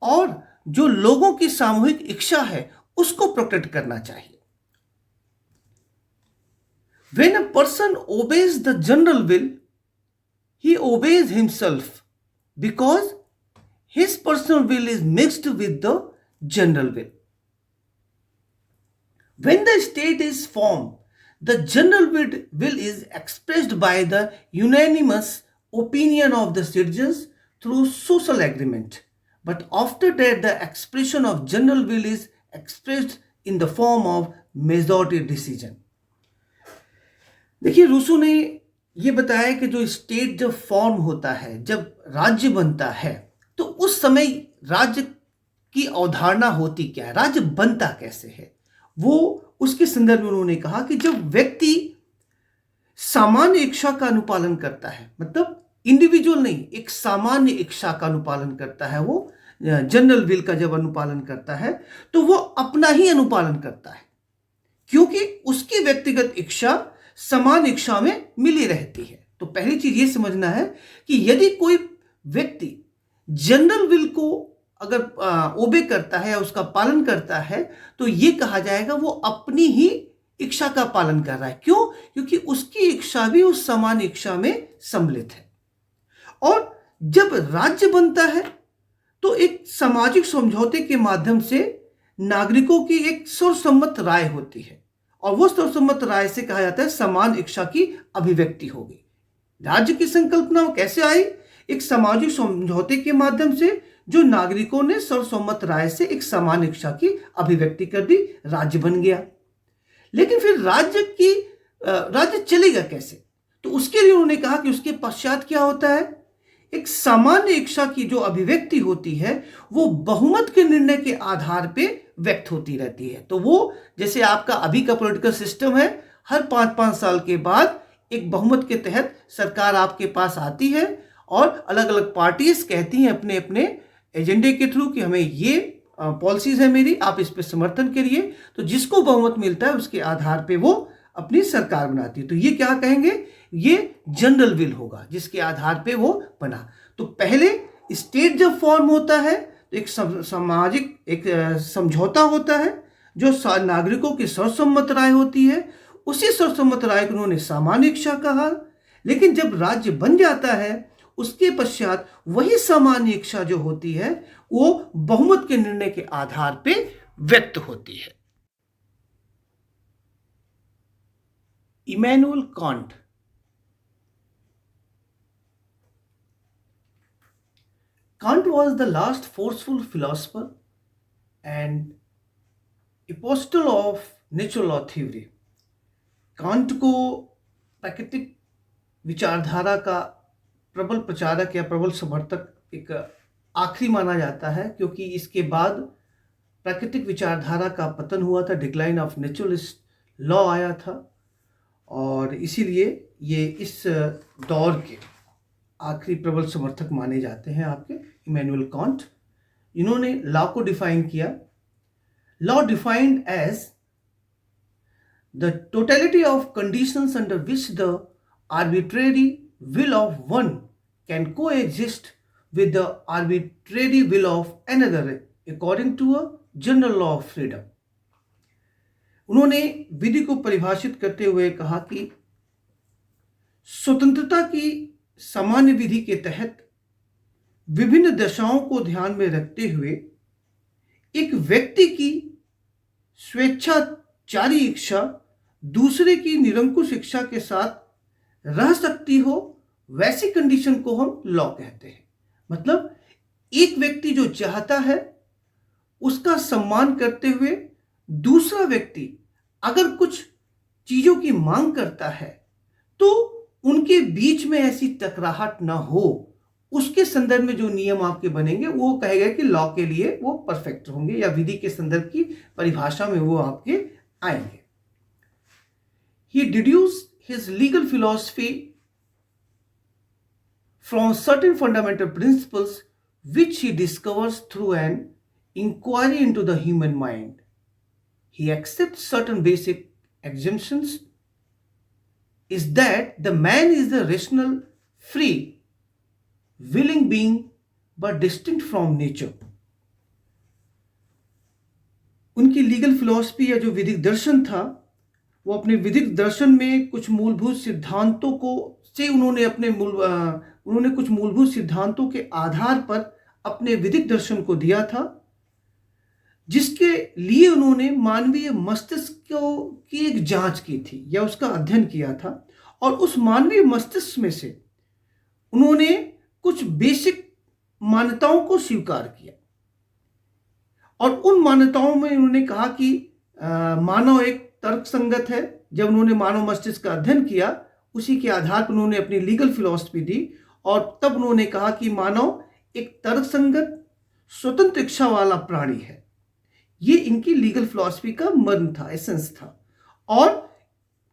और जो लोगों की सामूहिक इच्छा है उसको प्रोटेक्ट करना चाहिए। When a person obeys the general will, he obeys himself because his personal will is mixed with the general will. When the state is formed, the general will is expressed by the unanimous opinion of the citizens through social agreement. But after that, the expression of general will is expressed in the form of majority decision. देखिए Rousseau ने ये बताया कि जो state जब form होता है, जब राज्य बनता है, तो उस समय राज्य की अवधारणा होती क्या है, राज्य बनता कैसे है, वो उसके संदर्भ में उन्होंने कहा कि जब व्यक्ति सामान्य इच्छा का अनुपालन करता है, मतलब इंडिविजुअल नहीं, एक सामान्य इच्छा का अनुपालन करता है, वो जनरल विल का जब अनुपालन करता है तो वो अपना ही अनुपालन करता है, क्योंकि उसकी व्यक्तिगत इच्छा समान इच्छा में मिली रहती है। तो पहली चीज ये समझना है कि यदि कोई व्यक्ति जनरल विल को अगर ओबे करता है या उसका पालन करता है तो ये कहा जाएगा वो अपनी ही इच्छा का पालन कर रहा है। क्यों? क्योंकि उसकी इच्छा भी उस समान इच्छा में सम्मिलित है। और जब राज्य बनता है तो एक सामाजिक समझौते के माध्यम से नागरिकों की एक सर्वसम्मत राय होती है और वो सर्वसम्मत राय से कहा जाता है समान इच्छा की अभिव्यक्ति होगी। राज्य की संकल्पना कैसे आई? एक सामाजिक समझौते के माध्यम से जो नागरिकों ने सर्वसम्मत राय से एक समान इच्छा की अभिव्यक्ति कर दी, राज्य बन गया। लेकिन फिर राज्य चलेगा कैसे? तो उसके लिए उन्होंने कहा कि उसके पश्चात क्या होता है, एक सामान्य इच्छा की जो अभिव्यक्ति होती है वो बहुमत के निर्णय के आधार पे व्यक्त होती रहती है। तो वो जैसे आपका अभी का पॉलिटिकल सिस्टम है, हर 5-5 साल के बाद एक बहुमत के तहत सरकार आपके पास आती है और अलग अलग पार्टीज कहती हैं अपने अपने एजेंडे के थ्रू कि हमें ये पॉलिसीज है मेरी, आप इस पे समर्थन करिए। तो जिसको बहुमत मिलता है उसके आधार पे वो अपनी सरकार बनाती है। तो ये क्या कहेंगे, ये जनरल विल होगा जिसके आधार पे वो बना। तो पहले स्टेट जब फॉर्म होता है तो एक सामाजिक एक समझौता होता है जो नागरिकों की सर्वसम्मत राय होती है, उसी सर्वसम्मत राय को उन्होंने सामान्य इच्छा कहा। लेकिन जब राज्य बन जाता है उसके पश्चात वही सामान्य इच्छा जो होती है वो बहुमत के निर्णय के आधार पे व्यक्त होती है। Immanuel Kant. Kant was the last forceful philosopher and apostle of natural law theory. Can't को प्राकृतिक विचारधारा का प्रबल प्रचारक या प्रबल समर्थक एक आखिरी माना जाता है, क्योंकि इसके बाद प्राकृतिक विचारधारा का पतन हुआ था, डिक्लाइन ऑफ नेचुरलिस्ट लॉ आया था, और इसीलिए ये इस दौर के आखिरी प्रबल समर्थक माने जाते हैं आपके इमैनुअल कांट। इन्होंने लॉ को डिफाइन किया। Law defined as the totality of conditions under which the arbitrary will of one can coexist with the arbitrary will of another according to a general law of freedom. उन्होंने विधि को परिभाषित करते हुए कहा कि स्वतंत्रता की सामान्य विधि के तहत विभिन्न दशाओं को ध्यान में रखते हुए एक व्यक्ति की स्वेच्छाचारी इच्छा दूसरे की निरंकुश इच्छा के साथ रह सकती हो, वैसी कंडीशन को हम लॉ कहते हैं। मतलब एक व्यक्ति जो चाहता है उसका सम्मान करते हुए दूसरा व्यक्ति अगर कुछ चीजों की मांग करता है तो उनके बीच में ऐसी टकराहट ना हो, उसके संदर्भ में जो नियम आपके बनेंगे वो कहेगा कि लॉ के लिए वो परफेक्ट होंगे या विधि के संदर्भ की परिभाषा में वो आपके आएंगे। He deduced his legal philosophy from certain fundamental principles which he discovers through an inquiry into the human mind. He accepts certain basic assumptions is that the man is a rational, free, willing being but distinct from nature. उनकी legal philosophy या जो विधिक दर्शन था, वो अपने विधिक दर्शन में कुछ मूलभूत सिद्धांतों को से उन्होंने कुछ मूलभूत सिद्धांतों के आधार पर अपने विधिक दर्शन को दिया था, जिसके लिए उन्होंने मानवीय मस्तिष्क की एक जांच की थी या उसका अध्ययन किया था, और उस मानवीय मस्तिष्क में से उन्होंने कुछ बेसिक मान्यताओं को स्वीकार किया, और उन मान्यताओं में उन्होंने कहा कि मानव एक तर्क संगत है। जब उन्होंने मानव मस्तिष्क का अध्ययन किया, उसी के आधार पर उन्होंने अपनी लीगल फिलॉसफी दी, और तब उन्होंने कहा कि मानव एक तर्क संगत स्वतंत्र इच्छा वाला प्राणी है। ये इनकी लीगल फिलॉसफी का मर्म था, एसेंस था। और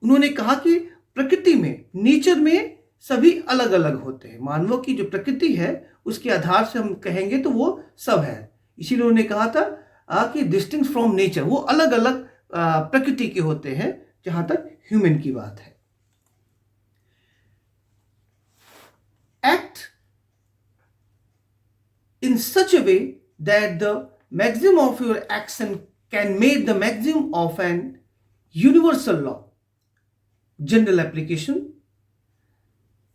उन्होंने कहा कि प्रकृति में, नेचर में सभी अलग अलग होते हैं। मानव की जो प्रकृति है उसके आधार से हम कहेंगे तो वो सब है। इसीलिए उन्होंने कहा था कि डिस्टिंक्ट फ्रॉम नेचर, वो अलग अलग प्रकृति के होते हैं जहां तक ह्यूमन की बात है। Act in such a way that the maximum of your action can make the maximum of an universal law general application.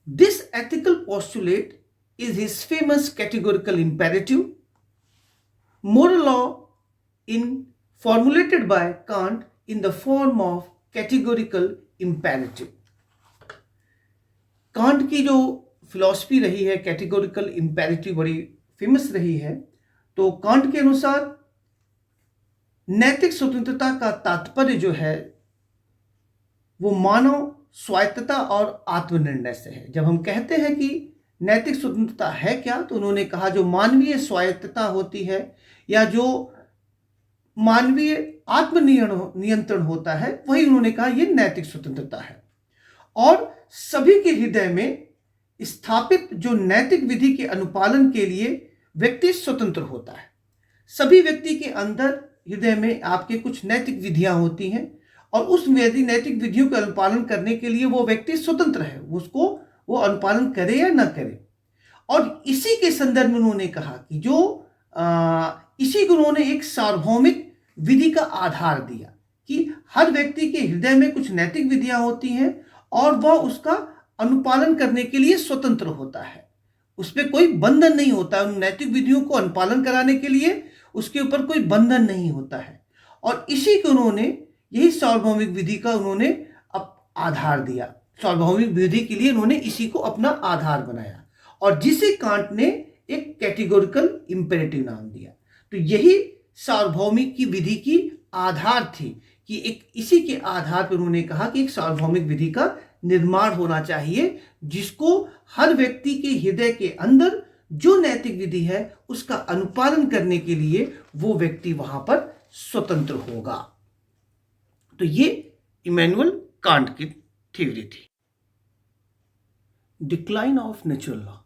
This ethical postulate is his famous categorical imperative. Moral law formulated by Kant in the form of categorical imperative. Can't की जो philosophy रही है categorical imperative बड़ी famous रही है। तो can't के अनुसार नैतिक स्वतंत्रता का तात्पर्य जो है वो मानव स्वायत्तता और आत्मनिर्णय से है। जब हम कहते हैं कि नैतिक स्वतंत्रता है क्या, तो उन्होंने कहा जो मानवीय स्वायत्तता होती है या जो मानवीय आत्मनियंत्रण होता है, वही उन्होंने कहा ये नैतिक स्वतंत्रता है। और सभी के हृदय में स्थापित जो नैतिक विधि के अनुपालन के लिए व्यक्ति स्वतंत्र होता है। सभी व्यक्ति के अंदर हृदय में आपके कुछ नैतिक विधियां होती हैं, और उस नैतिक विधियों का अनुपालन करने के लिए वो व्यक्ति स्वतंत्र है, उसको वो अनुपालन करे या ना करे। और इसी के संदर्भ में उन्होंने कहा कि जो इसी को उन्होंने एक सार्वभौमिक विधि का आधार दिया कि हर व्यक्ति के हृदय में कुछ नैतिक विधियां होती हैं और वह उसका अनुपालन करने के लिए स्वतंत्र होता है। उस पर कोई बंधन नहीं होता है, उन नैतिक विधियों को अनुपालन कराने के लिए उसके ऊपर कोई बंधन नहीं होता है। और इसी को उन्होंने, यही सार्वभौमिक विधि का उन्होंने आधार दिया। सार्वभौमिक विधि के लिए उन्होंने इसी को अपना आधार बनाया और जिसे कांट ने एक कैटेगोरिकल इंपेरेटिव नाम दिया। तो यही सार्वभौमिक की विधि की आधार थी कि एक इसी के आधार पर उन्होंने कहा कि एक सार्वभौमिक विधि का निर्माण होना चाहिए, जिसको हर व्यक्ति के हृदय के अंदर जो नैतिक विधि है उसका अनुपालन करने के लिए वो व्यक्ति वहां पर स्वतंत्र होगा। तो ये इमैनुअल कांट की थ्योरी थी। Decline of natural law,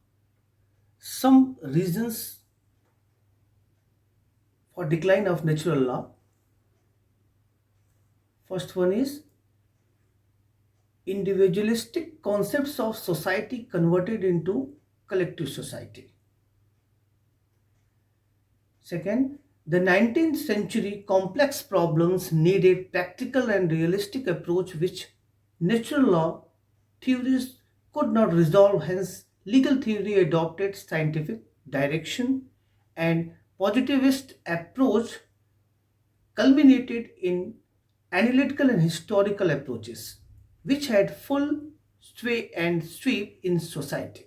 some reasons for decline of natural law. First one is individualistic concepts of society converted into collective society. Second, the 19th century complex problems needed practical and realistic approach which natural law theories could not resolve. Hence, legal theory adopted scientific direction and positivist approach culminated in analytical and historical approaches which had full sway and sweep in society.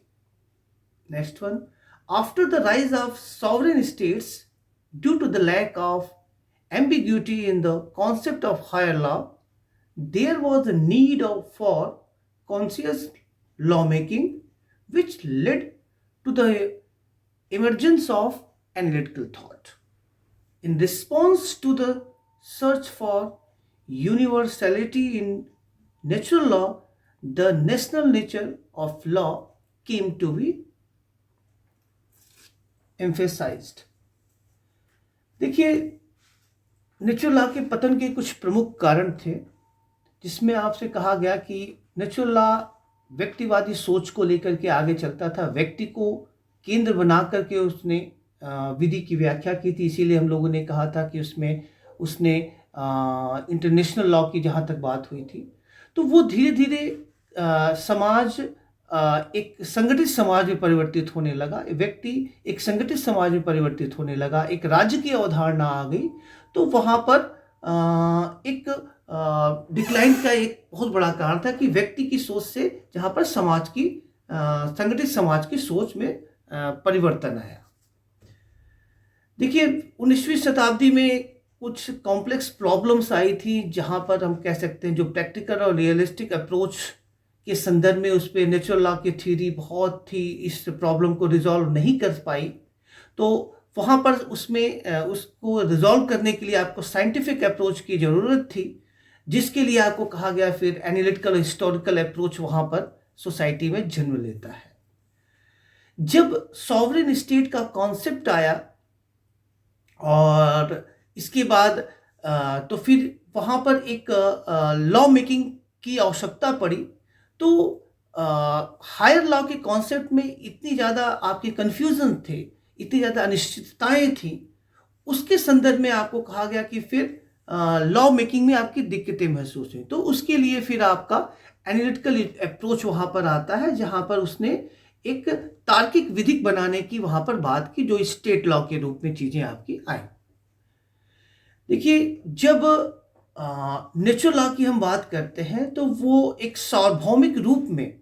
Next one, after the rise of sovereign states, due to the lack of ambiguity in the concept of higher law, there was a need for conscious lawmaking, which led to the emergence of analytical thought. In response to the search for universality in natural law, the national nature of law came to be emphasized. देखिए, natural law के पतन के कुछ प्रमुख कारण थे, जिसमें आपसे कहा गया कि नेचुरल लॉ व्यक्तिवादी सोच को लेकर के आगे चलता था, व्यक्ति को केंद्र बना करके उसने विधि की व्याख्या की थी। इसीलिए हम लोगों ने कहा था कि उसने इंटरनेशनल लॉ की जहाँ तक बात हुई थी, तो वो धीरे धीरे समाज एक संगठित समाज में परिवर्तित होने लगा, व्यक्ति एक संगठित समाज में परिवर्तित होने लगा, एक राज्य की अवधारणा आ गई। तो वहाँ पर एक डिक्लाइन का एक बहुत बड़ा कारण था कि व्यक्ति की सोच से जहाँ पर समाज की संगठित समाज की सोच में परिवर्तन आया। देखिए, 19वीं शताब्दी में कुछ कॉम्प्लेक्स प्रॉब्लम्स आई थी, जहाँ पर हम कह सकते हैं जो प्रैक्टिकल और रियलिस्टिक अप्रोच के संदर्भ में उस पर नेचुरल लॉ की थ्योरी बहुत ही इस प्रॉब्लम को रिजॉल्व नहीं कर पाई। तो वहाँ पर उसको रिजॉल्व करने के लिए आपको साइंटिफिक अप्रोच की ज़रूरत थी, जिसके लिए आपको कहा गया फिर एनालिटिकल हिस्टोरिकल अप्रोच वहाँ पर सोसाइटी में जन्म लेता है। जब सॉवरेन स्टेट का कॉन्सेप्ट आया और इसके बाद तो फिर वहाँ पर एक लॉ मेकिंग की आवश्यकता पड़ी। तो हायर लॉ के कॉन्सेप्ट में इतनी ज़्यादा आपके कन्फ्यूज़न थे, इतनी ज़्यादा अनिश्चितताएं थी, उसके संदर्भ में आपको कहा गया कि फिर लॉ मेकिंग में आपकी दिक्कतें महसूस हुई। तो उसके लिए फिर आपका एनालिटिकल अप्रोच वहाँ पर आता है, जहाँ पर उसने एक तार्किक विधिक बनाने की वहाँ पर बात की, जो स्टेट लॉ के रूप में चीज़ें आपकी आई। देखिए, जब नेचुरल लॉ की हम बात करते हैं तो वो एक सार्वभौमिक रूप में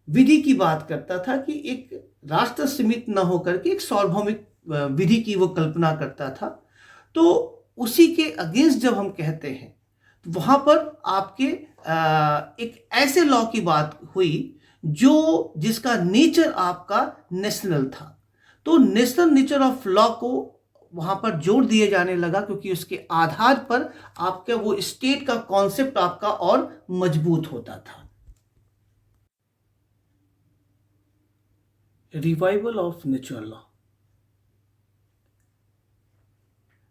विधि की बात करता था कि एक राष्ट्र सीमित न होकर के एक सार्वभौमिक विधि की वो कल्पना करता था। तो उसी के अगेंस्ट जब हम कहते हैं तो वहाँ पर आपके एक ऐसे लॉ की बात हुई जिसका नेचर आपका नेशनल था। तो नेशनल नेचर ऑफ लॉ को वहाँ पर जोर दिए जाने लगा, क्योंकि उसके आधार पर आपका वो स्टेट का कॉन्सेप्ट आपका और मजबूत होता था। Revival of natural law.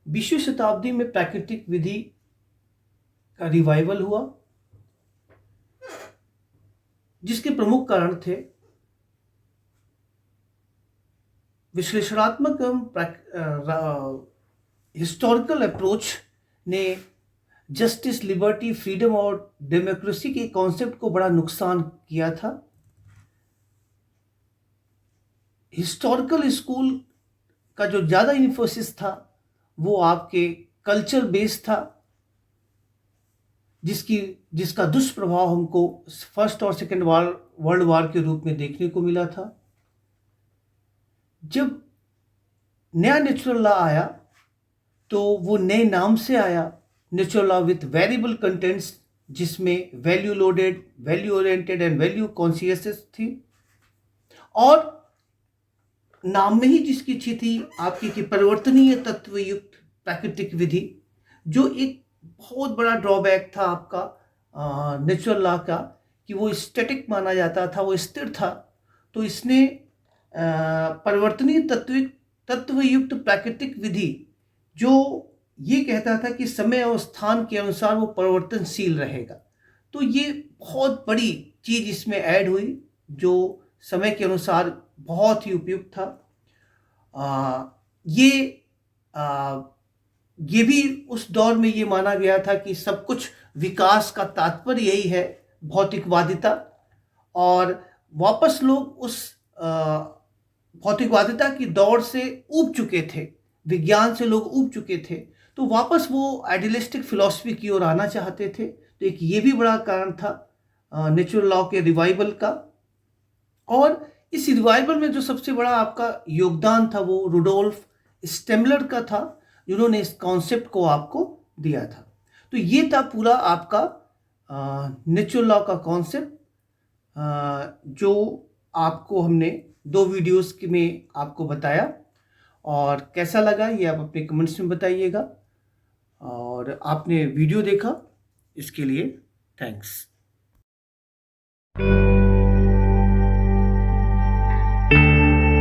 20वीं शताब्दी में प्राकृतिक विधि का रिवाइवल हुआ, जिसके प्रमुख कारण थे विश्लेषणात्मक हिस्टोरिकल अप्रोच ने जस्टिस, लिबर्टी, फ्रीडम और डेमोक्रेसी के कॉन्सेप्ट को बड़ा नुकसान किया था। हिस्टोरिकल स्कूल का जो ज़्यादा इन्फोसिस था वो आपके कल्चर बेस्ड था, जिसका दुष्प्रभाव हमको फर्स्ट और सेकेंड वर्ल्ड वार के रूप में देखने को मिला था। जब नया नेचुरल लॉ आया तो वो नए नाम से आया, natural law with variable contents, जिसमें value loaded, value oriented and value conscious थी। और नाम में ही जिसकी अच्छी थी आपकी कि परिवर्तनीय तत्व युक्त प्राकृतिक विधि, जो एक बहुत बड़ा ड्रॉबैक था आपका नेचुरल लॉ का, कि वो स्टैटिक माना जाता था, वो स्थिर था। तो इसने परिवर्तनीय तत्वयुक्त प्राकृतिक विधि, जो ये कहता था कि समय और स्थान के अनुसार वो परिवर्तनशील रहेगा, तो ये बहुत बड़ी चीज इसमें ऐड हुई, जो समय के अनुसार बहुत ही उपयुक्त था। आ, ये आ, ये भी उस दौर में ये माना गया था कि सब कुछ विकास का तात्पर्य यही है, भौतिकवादिता। और वापस लोग उस भौतिकवादिता की दौड़ से ऊब चुके थे, विज्ञान से लोग ऊब चुके थे, तो वापस वो आइडियलिस्टिक फिलॉसफी की ओर आना चाहते थे। तो एक ये भी बड़ा कारण था नेचुरल लॉ के रिवाइवल का। और इस रिवाइवल में जो सबसे बड़ा आपका योगदान था वो रुडोल्फ स्टेमलर का था, जिन्होंने इस कॉन्सेप्ट को आपको दिया था। तो ये था पूरा आपका नेचुरल लॉ का कॉन्सेप्ट, जो आपको हमने 2 वीडियोस में आपको बताया। और कैसा लगा ये आप अपने कमेंट्स में बताइएगा। और आपने वीडियो देखा इसके लिए थैंक्स।